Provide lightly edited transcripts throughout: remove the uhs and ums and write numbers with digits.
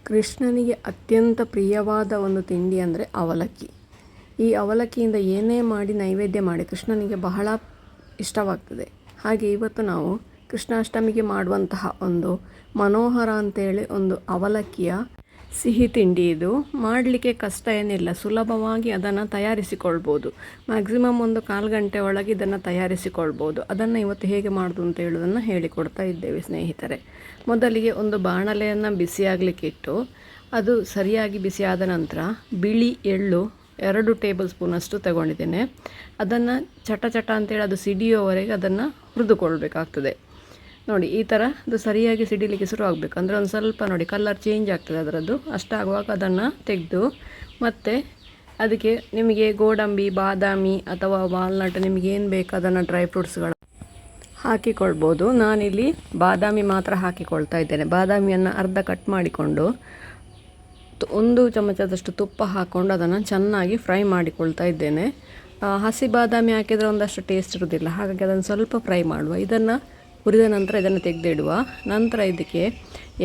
ಕೃಷ್ಣನಿಗೆ ಅತ್ಯಂತ ಪ್ರಿಯವಾದ ಒಂದು ತಿಂಡಿ ಅಂದರೆ ಅವಲಕ್ಕಿ. ಈ ಅವಲಕ್ಕಿಯಿಂದ ಏನೇ ಮಾಡಿ ನೈವೇದ್ಯ ಮಾಡಿ ಕೃಷ್ಣನಿಗೆ ಬಹಳ ಇಷ್ಟವಾಗ್ತದೆ. ಹಾಗೆ ಇವತ್ತು ನಾವು ಕೃಷ್ಣಾಷ್ಟಮಿಗೆ ಮಾಡುವಂತಹ ಒಂದು ಮನೋಹರ ಅಂತೇಳಿ ಒಂದು ಅವಲಕ್ಕಿಯ ಸಿಹಿ ತಿಂಡಿ. ಇದು ಮಾಡಲಿಕ್ಕೆ ಕಷ್ಟ ಏನಿಲ್ಲ, ಸುಲಭವಾಗಿ ಅದನ್ನು ತಯಾರಿಸಿಕೊಳ್ಬೋದು. ಮ್ಯಾಕ್ಸಿಮಮ್ ಒಂದು 1/4 ಗಂಟೆ ಒಳಗೆ ಇದನ್ನು ತಯಾರಿಸಿಕೊಳ್ಬೋದು. ಅದನ್ನು ಇವತ್ತು ಹೇಗೆ ಮಾಡೋದು ಅಂತ ಹೇಳೋದನ್ನು ಹೇಳಿಕೊಡ್ತಾ ಇದ್ದೇವೆ ಸ್ನೇಹಿತರೆ. ಮೊದಲಿಗೆ ಒಂದು ಬಾಣಲೆಯನ್ನು ಬಿಸಿಯಾಗಲಿಕ್ಕೆ ಇಟ್ಟು ಅದು ಸರಿಯಾಗಿ ಬಿಸಿಯಾದ ನಂತರ ಬಿಳಿ ಎಳ್ಳು 2 ಟೇಬಲ್ ಸ್ಪೂನಷ್ಟು ತಗೊಂಡಿದ್ದೇನೆ. ಅದನ್ನು ಚಟ ಅಂತೇಳಿ ಅದು ಸಿಡಿಯೋವರೆಗೆ ಅದನ್ನು ಹುರಿದುಕೊಳ್ಬೇಕಾಗ್ತದೆ. ನೋಡಿ, ಈ ಥರ ಅದು ಸರಿಯಾಗಿ ಸಿಡಿಲಿಕ್ಕೆ ಶುರು ಆಗಬೇಕು. ಅಂದರೆ ಒಂದು ಸ್ವಲ್ಪ ನೋಡಿ ಕಲರ್ ಚೇಂಜ್ ಆಗ್ತದೆ ಅದರದ್ದು. ಅಷ್ಟಾಗುವಾಗ ಅದನ್ನು ತೆಗೆದು ಮತ್ತು ಅದಕ್ಕೆ ನಿಮಗೆ ಗೋಡಂಬಿ, ಬಾದಾಮಿ ಅಥವಾ ವಾಲ್ನಟ್ ನಿಮಗೇನು ಬೇಕು ಅದನ್ನು ಡ್ರೈ ಫ್ರೂಟ್ಸ್ಗಳು ಹಾಕಿಕೊಳ್ಬೋದು. ನಾನಿಲ್ಲಿ ಬಾದಾಮಿ ಮಾತ್ರ ಹಾಕಿಕೊಳ್ತಾ ಇದ್ದೇನೆ. ಬಾದಾಮಿಯನ್ನು ಅರ್ಧ ಕಟ್ ಮಾಡಿಕೊಂಡು 1 ಚಮಚದಷ್ಟು ತುಪ್ಪ ಹಾಕ್ಕೊಂಡು ಅದನ್ನು ಚೆನ್ನಾಗಿ ಫ್ರೈ ಮಾಡಿಕೊಳ್ತಾ ಇದ್ದೇನೆ. ಹಸಿ ಬಾದಾಮಿ ಹಾಕಿದರೆ ಒಂದಷ್ಟು ಟೇಸ್ಟ್ ಇರೋದಿಲ್ಲ, ಹಾಗಾಗಿ ಅದನ್ನು ಸ್ವಲ್ಪ ಫ್ರೈ ಮಾಡುವ. ಇದನ್ನು ಹುರಿದ ನಂತರ ಇದನ್ನು ತೆಗೆದಿಡುವ. ನಂತರ ಇದಕ್ಕೆ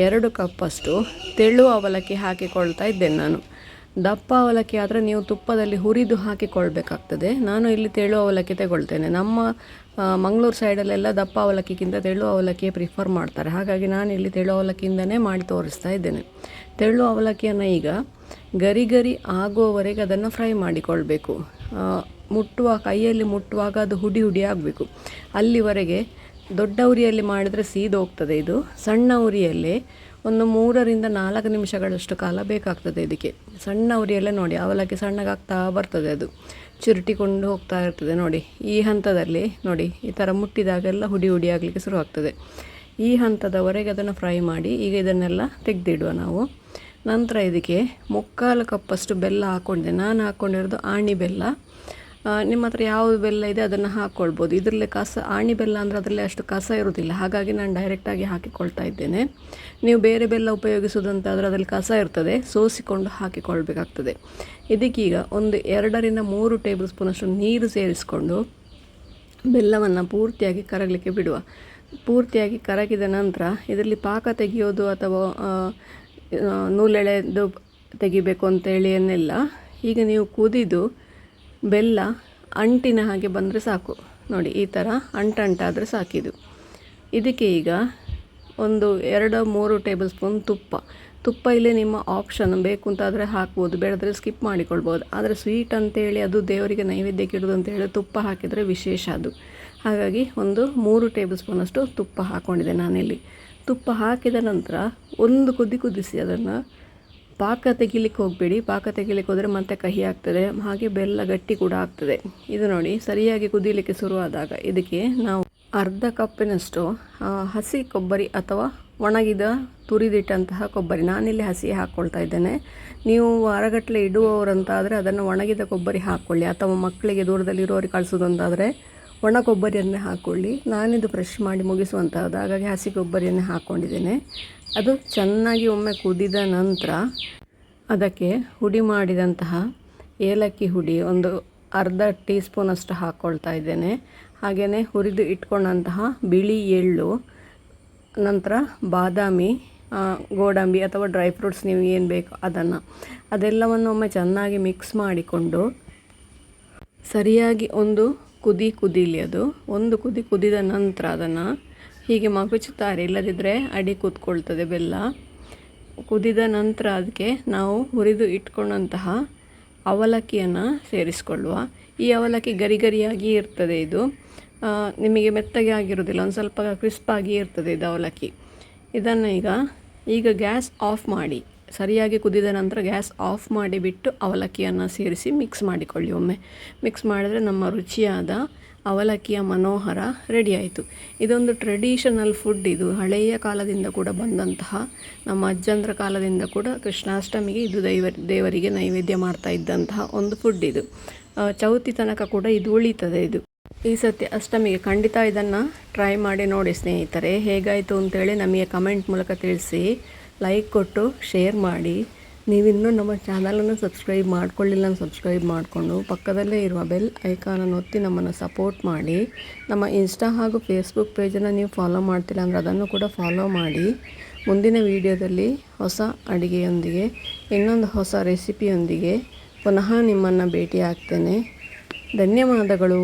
2 ಕಪ್ಪಷ್ಟು ತೆಳು ಅವಲಕ್ಕಿ ಹಾಕಿಕೊಳ್ತಾ ಇದ್ದೇನೆ ನಾನು. ದಪ್ಪ ಅವಲಕ್ಕಿ ಆದರೆ ನೀವು ತುಪ್ಪದಲ್ಲಿ ಹುರಿದು ಹಾಕಿಕೊಳ್ಬೇಕಾಗ್ತದೆ. ನಾನು ಇಲ್ಲಿ ತೆಳು ಅವಲಕ್ಕಿ ತಗೊಳ್ತೇನೆ. ನಮ್ಮ ಮಂಗಳೂರು ಸೈಡಲ್ಲೆಲ್ಲ ದಪ್ಪ ಅವಲಕ್ಕಿಗಿಂತ ತೆಳು ಅವಲಕ್ಕಿಯೇ ಪ್ರಿಫರ್ ಮಾಡ್ತಾರೆ. ಹಾಗಾಗಿ ನಾನು ಇಲ್ಲಿ ತೆಳು ಅವಲಕ್ಕಿಯಿಂದನೇ ಮಾಡಿ ತೋರಿಸ್ತಾ ಇದ್ದೇನೆ. ತೆಳು ಅವಲಕ್ಕಿಯನ್ನು ಈಗ ಗರಿ ಆಗುವವರೆಗೆ ಅದನ್ನು ಫ್ರೈ ಮಾಡಿಕೊಳ್ಬೇಕು. ಕೈಯಲ್ಲಿ ಮುಟ್ಟುವಾಗ ಅದು ಹುಡಿ ಆಗಬೇಕು. ಅಲ್ಲಿವರೆಗೆ ದೊಡ್ಡ ಉರಿಯಲ್ಲಿ ಮಾಡಿದರೆ ಸೀದೋಗ್ತದೆ. ಇದು ಸಣ್ಣ ಉರಿಯಲ್ಲಿ ಒಂದು 3 ರಿಂದ 4 ನಿಮಿಷಗಳಷ್ಟು ಕಾಲ ಬೇಕಾಗ್ತದೆ ಇದಕ್ಕೆ. ಸಣ್ಣ ಉರಿಯಲ್ಲೇ ನೋಡಿ ಅವಲಕ್ಕಿ ಸಣ್ಣಗಾಗ್ತಾ ಬರ್ತದೆ, ಅದು ಚುರುಟಿಕೊಂಡು ಹೋಗ್ತಾ ಇರ್ತದೆ. ನೋಡಿ, ಈ ಹಂತದಲ್ಲಿ ನೋಡಿ ಈ ಥರ ಮುಟ್ಟಿದಾಗೆಲ್ಲ ಹುಡಿ ಆಗಲಿಕ್ಕೆ ಶುರು ಆಗ್ತದೆ. ಈ ಹಂತದವರೆಗೆ ಅದನ್ನು ಫ್ರೈ ಮಾಡಿ ಈಗ ಇದನ್ನೆಲ್ಲ ತೆಗೆದಿಡುವ ನಾವು. ನಂತರ ಇದಕ್ಕೆ 3/4 ಕಪ್ಪಷ್ಟು ಬೆಲ್ಲ ಹಾಕ್ಕೊಂಡಿದ್ದೆ. ನಾನು ಹಾಕ್ಕೊಂಡಿರೋದು ಆಣಿ ಬೆಲ್ಲ. ನಿಮ್ಮ ಹತ್ರ ಯಾವುದು ಬೆಲ್ಲ ಇದೆ ಅದನ್ನು ಹಾಕ್ಕೊಳ್ಬೋದು. ಇದರಲ್ಲಿ ಆಣಿ ಬೆಲ್ಲ ಅಂದರೆ ಅದರಲ್ಲಿ ಅಷ್ಟು ಕಸ ಇರೋದಿಲ್ಲ, ಹಾಗಾಗಿ ನಾನು ಡೈರೆಕ್ಟಾಗಿ ಹಾಕಿಕೊಳ್ತಾ ಇದ್ದೇನೆ. ನೀವು ಬೇರೆ ಬೆಲ್ಲ ಉಪಯೋಗಿಸೋದಂತಾದರೆ ಅದರಲ್ಲಿ ಕಸ ಇರ್ತದೆ, ಸೋಸಿಕೊಂಡು ಹಾಕಿಕೊಳ್ಬೇಕಾಗ್ತದೆ. ಇದಕ್ಕೀಗ ಒಂದು 2 ರಿಂದ 3 ಟೇಬಲ್ ಸ್ಪೂನಷ್ಟು ನೀರು ಸೇರಿಸಿಕೊಂಡು ಬೆಲ್ಲವನ್ನು ಪೂರ್ತಿಯಾಗಿ ಕರಗಲಿಕ್ಕೆ ಬಿಡುವ. ಪೂರ್ತಿಯಾಗಿ ಕರಗಿದ ನಂತರ ಇದರಲ್ಲಿ ಪಾಕ ತೆಗೆಯೋದು ಅಥವಾ ನೂಲೆಳೆದು ತೆಗಿಬೇಕು ಅಂತೇಳಿ ಏನಿಲ್ಲ. ಈಗ ನೀವು ಕುದಿದು ಬೆಲ್ಲ ಅಂಟಿನ ಹಾಗೆ ಬಂದರೆ ಸಾಕು. ನೋಡಿ, ಈ ಥರ ಅಂಟಾದರೆ ಸಾಕಿದು. ಇದಕ್ಕೆ ಈಗ ಒಂದು 2-3 ಟೇಬಲ್ ಸ್ಪೂನ್ ತುಪ್ಪ ಇಲ್ಲಿ ನಿಮ್ಮ ಆಪ್ಷನ್, ಬೇಕು ಅಂತಾದರೆ ಹಾಕ್ಬೋದು, ಬೇಡದ್ರೆ ಸ್ಕಿಪ್ ಮಾಡಿಕೊಳ್ಬೋದು. ಆದರೆ ಸ್ವೀಟ್ ಅಂತೇಳಿ ಅದು ದೇವರಿಗೆ ನೈವೇದ್ಯಕ್ಕೆ ಇಡೋದು ಅಂತೇಳಿ ತುಪ್ಪ ಹಾಕಿದರೆ ವಿಶೇಷ ಅದು. ಹಾಗಾಗಿ ಒಂದು 3 ಟೇಬಲ್ ಸ್ಪೂನಷ್ಟು ತುಪ್ಪ ಹಾಕ್ಕೊಂಡಿದ್ದೆ ನಾನಿಲ್ಲಿ. ತುಪ್ಪ ಹಾಕಿದ ನಂತರ ಒಂದು ಕುದಿಸಿ ಅದನ್ನು ಪಾಕ ತೆಗಿಲಿಕ್ಕೆ ಹೋಗಬೇಡಿ. ಪಾಕ ತೆಗಿಲಿಕ್ಕೆ ಹೋದರೆ ಮತ್ತೆ ಕಹಿ ಆಗ್ತದೆ, ಹಾಗೆ ಬೆಲ್ಲ ಗಟ್ಟಿ ಕೂಡ ಆಗ್ತದೆ. ಇದು ನೋಡಿ, ಸರಿಯಾಗಿ ಕುದಿಲಿಕ್ಕೆ ಶುರುವಾದಾಗ ಇದಕ್ಕೆ ನಾವು ಅರ್ಧ ಕಪ್ಪಿನಷ್ಟು ಹಸಿ ಕೊಬ್ಬರಿ ಅಥವಾ ಒಣಗಿದ ತುರಿದಿಟ್ಟಂತಹ ಕೊಬ್ಬರಿ, ನಾನಿಲ್ಲಿ ಹಸಿ ಹಾಕ್ಕೊಳ್ತಾ ಇದ್ದೇನೆ. ನೀವು ವಾರಗಟ್ಟಲೆ ಇಡುವವರಂತಾದರೆ ಅದನ್ನು ಒಣಗಿದ ಕೊಬ್ಬರಿ ಹಾಕ್ಕೊಳ್ಳಿ, ಅಥವಾ ಮಕ್ಕಳಿಗೆ ದೂರದಲ್ಲಿರೋರಿಗೆ ಕಳಿಸೋದಂತಾದರೆ ಒಣ ಕೊಬ್ಬರಿಯನ್ನೇ ಹಾಕ್ಕೊಳ್ಳಿ. ನಾನಿದು ಫ್ರೆಶ್ ಮಾಡಿ ಮುಗಿಸುವಂಥದ್ದು, ಹಾಗಾಗಿ ಹಸಿ ಕೊಬ್ಬರಿಯನ್ನೇ ಹಾಕ್ಕೊಂಡಿದ್ದೇನೆ. ಅದು ಚೆನ್ನಾಗಿ ಒಮ್ಮೆ ಕುದಿದ ನಂತರ ಅದಕ್ಕೆ ಹುಡಿ ಮಾಡಿದಂತಹ ಏಲಕ್ಕಿ ಹುಡಿ ಒಂದು ಅರ್ಧ ಟೀ ಸ್ಪೂನಷ್ಟು ಹಾಕ್ಕೊಳ್ತಾ ಇದ್ದೇನೆ. ಹಾಗೆಯೇ ಹುರಿದು ಇಟ್ಕೊಂಡಂತಹ ಬಿಳಿ ಎಳ್ಳು, ನಂತರ ಬಾದಾಮಿ, ಗೋಡಂಬಿ ಅಥವಾ ಡ್ರೈ ಫ್ರೂಟ್ಸ್ ನೀವು ಏನು ಬೇಕು ಅದೆಲ್ಲವನ್ನು ಒಮ್ಮೆ ಚೆನ್ನಾಗಿ ಮಿಕ್ಸ್ ಮಾಡಿಕೊಂಡು ಸರಿಯಾಗಿ ಒಂದು ಕುದೀಲಿ. ಅದು ಒಂದು ಕುದಿದ ನಂತರ ಅದನ್ನು ಹೀಗೆ ಮಗುಚುತ್ತಾರೆ, ಇಲ್ಲದಿದ್ದರೆ ಅಡಿ ಕೂತ್ಕೊಳ್ತದೆ ಬೆಲ್ಲ. ಕುದಿದ ನಂತರ ಅದಕ್ಕೆ ನಾವು ಹುರಿದು ಇಟ್ಕೊಂಡಂತಹ ಅವಲಕ್ಕಿಯನ್ನು ಸೇರಿಸಿಕೊಳ್ಳುವ. ಈ ಅವಲಕ್ಕಿ ಗರಿಯಾಗಿ ಇರ್ತದೆ. ಇದು ನಿಮಗೆ ಮೆತ್ತಗೆ ಆಗಿರೋದಿಲ್ಲ, ಒಂದು ಸ್ವಲ್ಪ ಕ್ರಿಸ್ಪಾಗಿ ಇರ್ತದೆ ಇದು ಅವಲಕ್ಕಿ. ಇದನ್ನು ಈಗ ಗ್ಯಾಸ್ ಆಫ್ ಮಾಡಿ, ಸರಿಯಾಗಿ ಕುದಿದ ನಂತರ ಗ್ಯಾಸ್ ಆಫ್ ಮಾಡಿಬಿಟ್ಟು ಅವಲಕ್ಕಿಯನ್ನು ಸೇರಿಸಿ ಮಿಕ್ಸ್ ಮಾಡಿಕೊಳ್ಳಿ. ಒಮ್ಮೆ ಮಿಕ್ಸ್ ಮಾಡಿದರೆ ನಮ್ಮ ರುಚಿಯಾದ ಅವಲಕ್ಕಿಯ ಮನೋಹರ ರೆಡಿ ಆಯಿತು. ಇದೊಂದು ಟ್ರೆಡಿಷನಲ್ ಫುಡ್. ಇದು ಹಳೆಯ ಕಾಲದಿಂದ ಕೂಡ ಬಂದಂತಹ, ನಮ್ಮ ಅಜ್ಜಂದ್ರ ಕಾಲದಿಂದ ಕೂಡ ಕೃಷ್ಣಾಷ್ಟಮಿಗೆ ಇದು ದೇವರಿಗೆ ನೈವೇದ್ಯ ಮಾಡ್ತಾ ಇದ್ದಂತಹ ಒಂದು ಫುಡ್. ಇದು ಚೌತಿ ತನಕ ಕೂಡ ಇದು ಉಳಿತದೆ. ಇದು ಈ ಸತಿ ಅಷ್ಟಮಿಗೆ ಖಂಡಿತ ಇದನ್ನು ಟ್ರೈ ಮಾಡಿ ನೋಡಿ ಸ್ನೇಹಿತರೆ. ಹೇಗಾಯಿತು ಅಂತೇಳಿ ನಮಗೆ ಕಮೆಂಟ್ ಮೂಲಕ ತಿಳಿಸಿ, ಲೈಕ್ ಕೊಟ್ಟು ಶೇರ್ ಮಾಡಿ. ನೀವಿನ್ನೂ ನಮ್ಮ ಚಾನಲನ್ನು ಸಬ್ಸ್ಕ್ರೈಬ್ ಮಾಡ್ಕೊಳ್ಳಿಲ್ಲ ಸಬ್ಸ್ಕ್ರೈಬ್ ಮಾಡಿಕೊಂಡು ಪಕ್ಕದಲ್ಲೇ ಇರುವ ಬೆಲ್ ಐಕಾನನ್ನು ಒತ್ತಿ ನಮ್ಮನ್ನು ಸಪೋರ್ಟ್ ಮಾಡಿ. ನಮ್ಮ ಇನ್ಸ್ಟಾ ಹಾಗೂ ಫೇಸ್ಬುಕ್ ಪೇಜನ್ನು ನೀವು ಫಾಲೋ ಮಾಡ್ತಿಲ್ಲ ಅಂದರೆ ಅದನ್ನು ಕೂಡ ಫಾಲೋ ಮಾಡಿ. ಮುಂದಿನ ವಿಡಿಯೋದಲ್ಲಿ ಹೊಸ ಅಡುಗೆಯೊಂದಿಗೆ ಇನ್ನೊಂದು ಹೊಸ ರೆಸಿಪಿಯೊಂದಿಗೆ ಪುನಃ ನಿಮ್ಮನ್ನು ಭೇಟಿ ಆಗ್ತೇನೆ. ಧನ್ಯವಾದಗಳು.